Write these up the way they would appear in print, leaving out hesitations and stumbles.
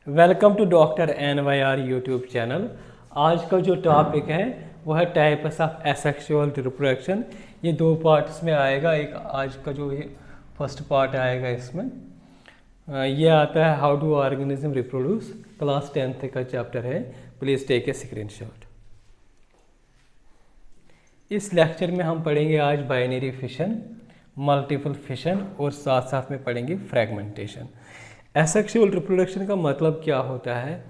Welcome to doctor NYR YouTube channel. आज का जो टॉपिक है वो है टाइप्स ऑफ एसेक्सुअल रिप्रोडक्शन। ये दो पार्ट्स में आएगा। एक आज का जो ये फर्स्ट पार्ट आएगा इसमें ये आता है how do organism reproduce. Class 10th का चैप्टर है। Please take a screenshot. इस लेक्चर में हम पढ़ेंगे आज बाइनरी फिशन, मल्टीपल फिशन और साथ साथ में पढ़ेंगे फ्रैगमेंटेशन। एसेक्सुअल रिप्रोडक्शन का मतलब क्या होता है?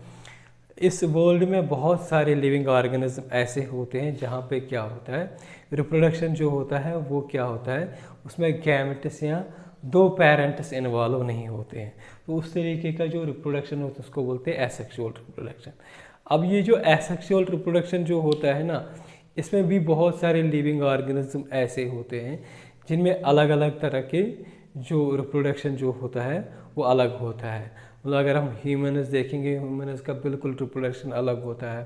इस वर्ल्ड में बहुत सारे लिविंग ऑर्गेनिज्म ऐसे होते हैं जहाँ पे क्या होता है, रिप्रोडक्शन जो होता है वो क्या होता है, उसमें गैमेट्स या दो पेरेंट्स इन्वॉल्व नहीं होते हैं। तो उस तरीके का जो रिप्रोडक्शन होता है उसको बोलते हैं एसेक्सुअल रिप्रोडक्शन। अब ये जो एसेक्सुअल रिप्रोडक्शन जो होता है ना, इसमें भी बहुत सारे लिविंग ऑर्गेनिज्म ऐसे होते हैं जिनमें अलग अलग तरह के जो रिप्रोडक्शन जो होता है वो अलग होता है। मतलब अगर हम ह्यूमन्स देखेंगे, ह्यूमन्स का बिल्कुल रिप्रोडक्शन अलग होता है।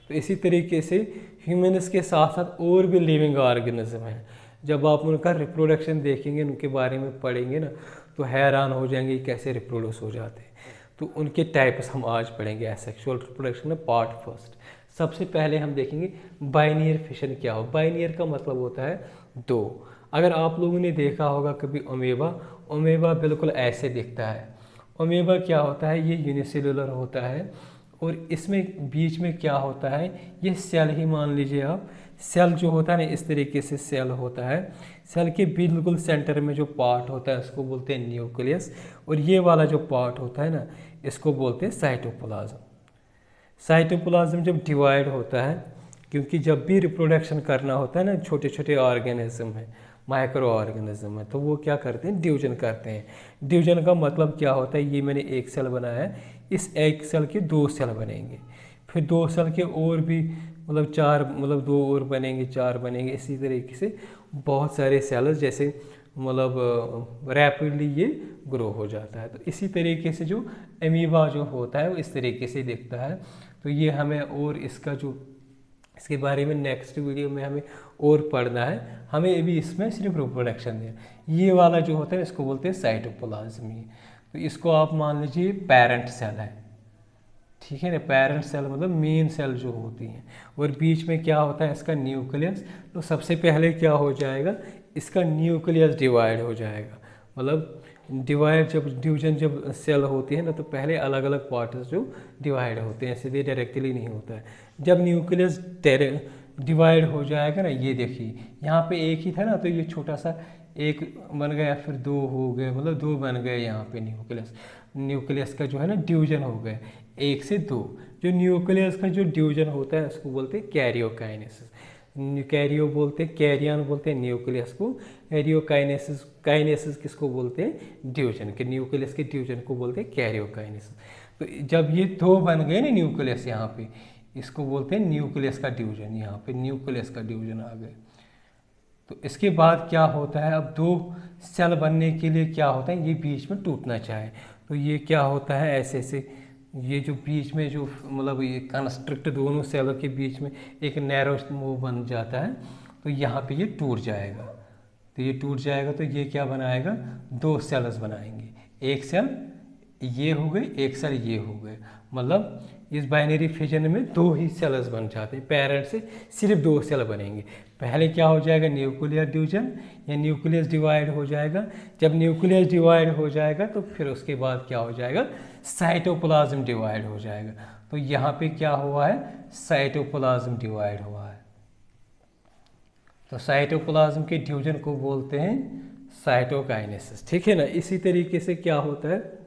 तो इसी तरीके से ह्यूमन्स के साथ साथ और भी लिविंग ऑर्गेनिज्म हैं। जब आप उनका रिप्रोडक्शन देखेंगे, उनके बारे में पढ़ेंगे ना, तो हैरान हो जाएंगे कैसे रिप्रोड्यूस हो जाते हैं। तो उनके टाइप्स हम आज पढ़ेंगे एसेक्सुअल रिप्रोडक्शन में पार्ट फर्स्ट। सबसे पहले हम देखेंगे बाइनरी फिशन क्या हो। बाइनरी का मतलब होता है दो। अगर आप लोगों ने देखा होगा कभी ओमेबा बिल्कुल ऐसे दिखता है। ओमेबा क्या होता है, ये यूनिसेलुलर होता है और इसमें बीच में क्या होता है, ये सेल ही मान लीजिए आप। सेल जो होता है ना, इस तरीके से सेल होता है। सेल के बिल्कुल सेंटर में जो पार्ट होता है उसको बोलते हैं न्यूक्लियस, और ये वाला जो पार्ट होता है ना, इसको बोलते हैं साइटोप्लाज्म। साइटोप्लाज्म जब डिवाइड होता है, क्योंकि जब भी रिप्रोडक्शन करना होता है ना, छोटे छोटे ऑर्गेनिज्म है, माइक्रो ऑर्गेनिज्म है, तो वो क्या करते हैं, डिवीजन करते हैं। डिवीजन का मतलब क्या होता है, ये मैंने एक सेल बनाया है, इस एक सेल के दो सेल बनेंगे, फिर दो सेल के और भी मतलब चार, मतलब दो और बनेंगे, चार बनेंगे। इसी तरीके से बहुत सारे सेल्स जैसे मतलब रैपिडली ये ग्रो हो जाता है। तो इसी तरीके से जो अमीबा जो होता है वो इस तरीके से दिखता है। तो ये हमें और इसके बारे में नेक्स्ट वीडियो में हमें और पढ़ना है। हमें अभी इसमें सिर्फ रिप्रोडक्शन है। ये वाला जो होता है इसको बोलते हैं साइटोप्लाज्म। तो इसको आप मान लीजिए पेरेंट सेल है, ठीक है ना। पेरेंट सेल मतलब मेन सेल जो होती हैं, और बीच में क्या होता है, इसका न्यूक्लियस। तो सबसे पहले क्या हो जाएगा, इसका न्यूक्लियस डिवाइड हो जाएगा। मतलब डिवाइड जब सेल होती है ना, तो पहले अलग अलग पार्ट्स जो डिवाइड होते हैं, सीधे डायरेक्टली नहीं होता है। जब न्यूक्लियस डिवाइड हो जाएगा ना, ये देखिए यहाँ पे एक ही था ना, तो ये छोटा सा एक बन गया, फिर दो हो गए, मतलब दो बन गए यहाँ पे। न्यूक्लियस का जो है ना डिवीजन हो गया, एक से दो। जो न्यूक्लियस का जो डिवीजन होता है उसको बोलते हैं कैरियोकाइनेसिस। कैरियो बोलते हैं, कैरियन बोलते हैं न्यूक्लियस को। कैरियोकाइनेसिस किसको बोलते हैं, डिवीजन के। न्यूक्लियस के डिवीजन को बोलते हैं कैरियोकाइनेसिस। तो जब ये दो बन गए ना न्यूक्लियस, यहाँ पे इसको बोलते हैं न्यूक्लियस का डिवीजन। यहाँ पे न्यूक्लियस का डिवीजन आ गए। तो इसके बाद क्या होता है, अब दो सेल बनने के लिए क्या होता है, ये बीच में टूटना चाहे तो ये क्या होता है, ऐसे ऐसे ये जो बीच में जो मतलब ये कंस्ट्रक्ट दोनों सेलों के बीच में एक नैरो मूव बन जाता है। तो यहाँ पे ये टूट जाएगा। तो ये टूट जाएगा तो ये क्या बनाएगा, दो सेल्स बनाएंगे। एक सेल ये हो गए, एक सेल ये हो गए। मतलब इस बाइनरी फिजन में दो ही सेल्स बन जाते हैं। पेरेंट से सिर्फ दो सेल बनेंगे। पहले क्या हो जाएगा, न्यूक्लियर डिवीजन या न्यूक्लियस डिवाइड हो जाएगा। जब न्यूक्लियस डिवाइड हो जाएगा तो फिर उसके बाद क्या हो जाएगा, साइटोप्लाज्म डिवाइड हो जाएगा। तो यहाँ पे क्या हुआ है, साइटोप्लाज्म डिवाइड हुआ है। तो साइटोप्लाज्म के डिवीजन को बोलते हैं साइटोकाइनेसिस, ठीक है ना। इसी तरीके से क्या होता है,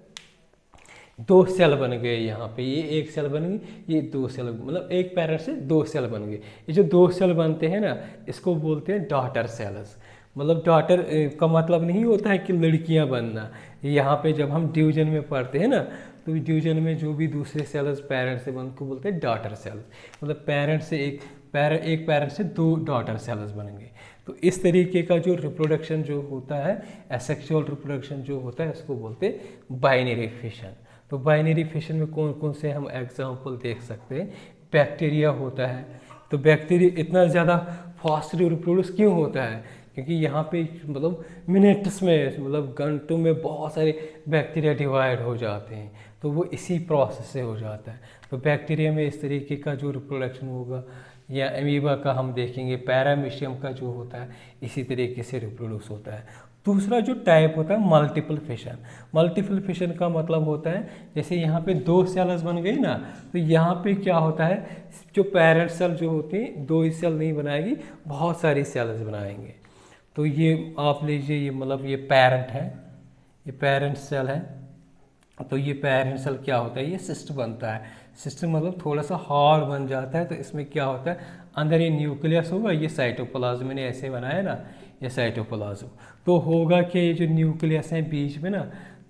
दो सेल बन गए यहाँ पे, ये एक सेल बन गई, ये दो सेल, मतलब एक पेरेंट से दो सेल बन गए। ये जो दो सेल बनते हैं ना, इसको बोलते हैं डॉटर सेल्स। मतलब डॉटर का मतलब नहीं होता है कि लड़कियां बनना। यहाँ पे जब हम डिवीजन में पढ़ते हैं ना, तो डिवीजन में जो भी दूसरे सेल्स पेरेंट से बन को बोलते हैं डॉटर सेल्स। मतलब पेरेंट से एक पेरेंट से दो डॉटर सेल्स बन गए। तो इस तरीके का जो रिप्रोडक्शन जो होता है, एसेक्सुअल रिप्रोडक्शन जो होता है, इसको बोलते हैं बाइनरी फिशन। तो बाइनरी फिशन में कौन कौन से हम एग्जाम्पल देख सकते हैं। बैक्टीरिया होता है। तो बैक्टीरिया इतना ज़्यादा फास्ट रिप्रोड्यूस क्यों होता है, क्योंकि यहाँ पे मतलब मिनट्स में, मतलब घंटों में बहुत सारे बैक्टीरिया डिवाइड हो जाते हैं। तो वो इसी प्रोसेस से हो जाता है। तो बैक्टीरिया में इस तरीके का जो रिप्रोडक्शन होगा, या अमीबा का हम देखेंगे, पैरामीशियम का जो होता है इसी तरीके से रिप्रोड्यूस होता है। दूसरा जो टाइप होता है मल्टीपल फिशन। मल्टीपल फिशन का मतलब होता है जैसे यहाँ पे 2 सेल्स बन गई ना, तो यहाँ पे क्या होता है, जो पेरेंट सेल जो होती हैं 2 ही सेल नहीं बनाएगी, बहुत सारी सेल्स बनाएंगे। तो ये आप लीजिए, ये मतलब ये पेरेंट है, ये पेरेंट सेल है। तो ये पेरेंट सेल क्या होता है, ये सिस्ट बनता है। सिस्ट मतलब थोड़ा सा हार्ड बन जाता है। तो इसमें क्या होता है, अंदर ये न्यूक्लियस होगा, ये साइटोप्लाज्म, मैंने ऐसे बनाया ना, ये साइटोप्लाज्म। तो होगा कि ये जो न्यूक्लियस है बीच में ना,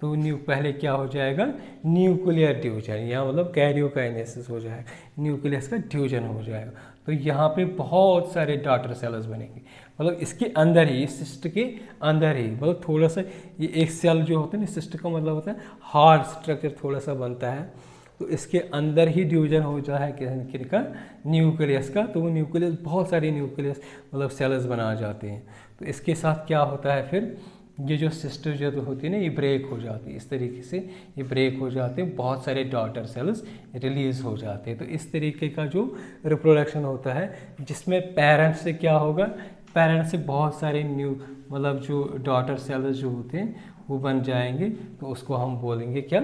तो पहले क्या हो जाएगा, न्यूक्लियर ड्यूजन, यहाँ मतलब कैरियोकाइनेसिस हो जाएगा, न्यूक्लियस का ड्यूजन हो जाएगा। तो यहाँ पे बहुत सारे डॉटर सेल्स बनेंगे, मतलब इसके अंदर ही, इस सिस्ट के अंदर ही, मतलब थोड़ा सा ये एक सेल जो होता है ना, सिस्ट का मतलब होता है हार्ड स्ट्रक्चर थोड़ा सा बनता है। तो इसके अंदर ही ड्यूजन हो जाए किनका, न्यूक्लियस का। तो वो न्यूक्लियस, बहुत सारे न्यूक्लियस मतलब सेल्स बना जाते हैं। तो इसके साथ क्या होता है फिर, ये जो सिस्टर जो होती है ना, ये ब्रेक हो जाती है, इस तरीके से ये ब्रेक हो जाते हैं, बहुत सारे डॉटर सेल्स रिलीज हो जाते हैं। तो इस तरीके का जो रिप्रोडक्शन होता है, जिसमें पेरेंट से क्या होगा, पेरेंट से बहुत सारे न्यू मतलब जो डॉटर सेल्स जो होते हैं वो बन जाएंगे। तो उसको हम बोलेंगे क्या,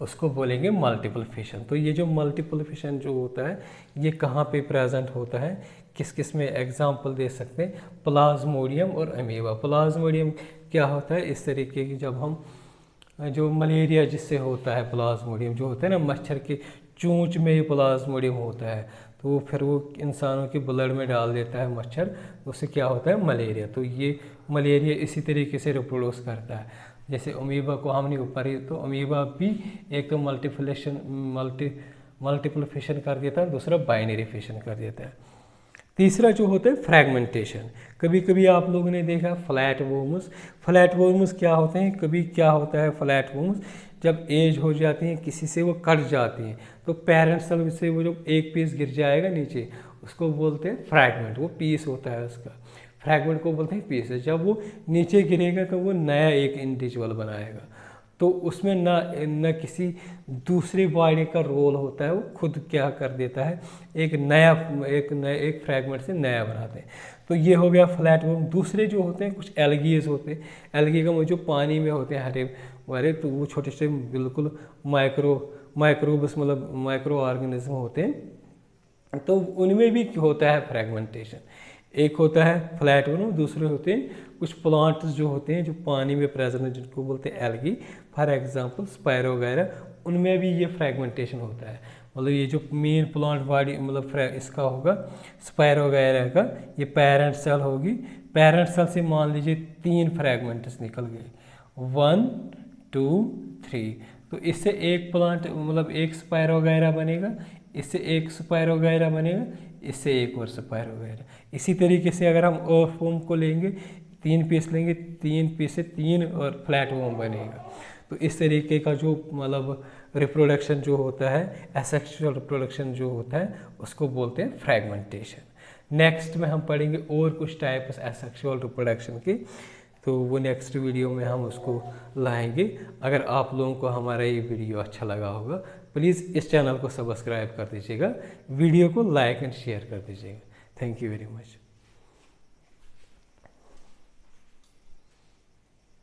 उसको बोलेंगे मल्टीपल फिशन। तो ये जो मल्टीपल फिशन जो होता है, ये कहाँ पे प्रेजेंट होता है, किस किस में एग्जांपल दे सकते हैं, प्लाज्मोडियम और अमीबा। प्लाज्मोडियम क्या होता है, इस तरीके की, जब हम जो मलेरिया जिससे होता है, प्लाज्मोडियम जो होता है ना, मच्छर के चोंच में ही प्लाज्मोडियम होता है, तो फिर वो इंसानों के ब्लड में डाल देता है मच्छर, उससे क्या होता है, मलेरिया। तो ये मलेरिया इसी तरीके से रिप्रोड्यूस करता है। जैसे अमीबा को हमने ऊपर ही, तो अमीबा भी एक तो मल्टीपल फिशन कर देता है, दूसरा बाइनरी फिशन कर देता है। तीसरा जो होता है फ्रैगमेंटेशन। कभी कभी आप लोगों ने देखा फ्लैट वोर्म्स। फ्लैट वोर्म्स क्या होते हैं, कभी क्या होता है फ्लैट वोर्म्स, जब एज हो जाती हैं किसी से, वो कट जाती हैं, तो पेरेंट सेल से वो जो एक पीस गिर जाएगा नीचे, उसको बोलते हैं फ्रैगमेंट। वो पीस होता है उसका, फ्रैगमेंट को बोलते हैं पीस। जब वो नीचे गिरेगा तो वो नया एक इंडिविजुअल बनाएगा। तो उसमें न किसी दूसरी बॉडी का रोल होता है, वो खुद क्या कर देता है, एक फ्रैगमेंट से नया बनाते हैं। तो ये हो गया फ्लैट वर्म। दूसरे जो होते हैं कुछ एल्गीज होते हैं, एल्गी का जो पानी में होते हैं हरे भरे, तो वो छोटे छोटे बिल्कुल माइक्रोब्स मतलब माइक्रो ऑर्गेनिज्म होते हैं। तो उनमें भी होता है फ्रैगमेंटेशन। एक होता है फ्लैट वर्म, दूसरे होते हैं कुछ प्लांट्स जो होते हैं जो पानी में प्रेजेंट है, जिनको बोलते हैं एल्गी, फॉर एग्जांपल स्पाइरो वगैरह, उनमें भी ये फ्रैगमेंटेशन होता है। मतलब ये जो मेन प्लांट बॉडी मतलब इसका होगा स्पाइरो वगैरह का, ये पेरेंट सेल होगी। पेरेंट सेल से मान लीजिए 3 फ्रैगमेंट्स निकल गए, 1 2 3। तो इससे एक प्लांट मतलब एक स्पाइरो वगैरह बनेगा, इससे एक स्पाइरो वगैरह बनेगा, इससे एक और स्पाइरो वगैरह। इसी तरीके से अगर हम अर्थवॉर्म को लेंगे, 3 पीस लेंगे, 3 पीस से 3 और फ्लैट वॉर्म बनेगा। तो इस तरीके का जो मतलब रिप्रोडक्शन जो होता है, एसेक्सुअल रिप्रोडक्शन जो होता है, उसको बोलते हैं फ्रैगमेंटेशन। नेक्स्ट में हम पढ़ेंगे और कुछ टाइप्स एसेक्सुअल रिप्रोडक्शन की, तो वो नेक्स्ट वीडियो में हम उसको लाएंगे। अगर आप लोगों को हमारा ये वीडियो अच्छा लगा होगा, प्लीज़ इस चैनल को सब्सक्राइब कर दीजिएगा, वीडियो को लाइक एंड शेयर कर दीजिएगा। Thank you very much.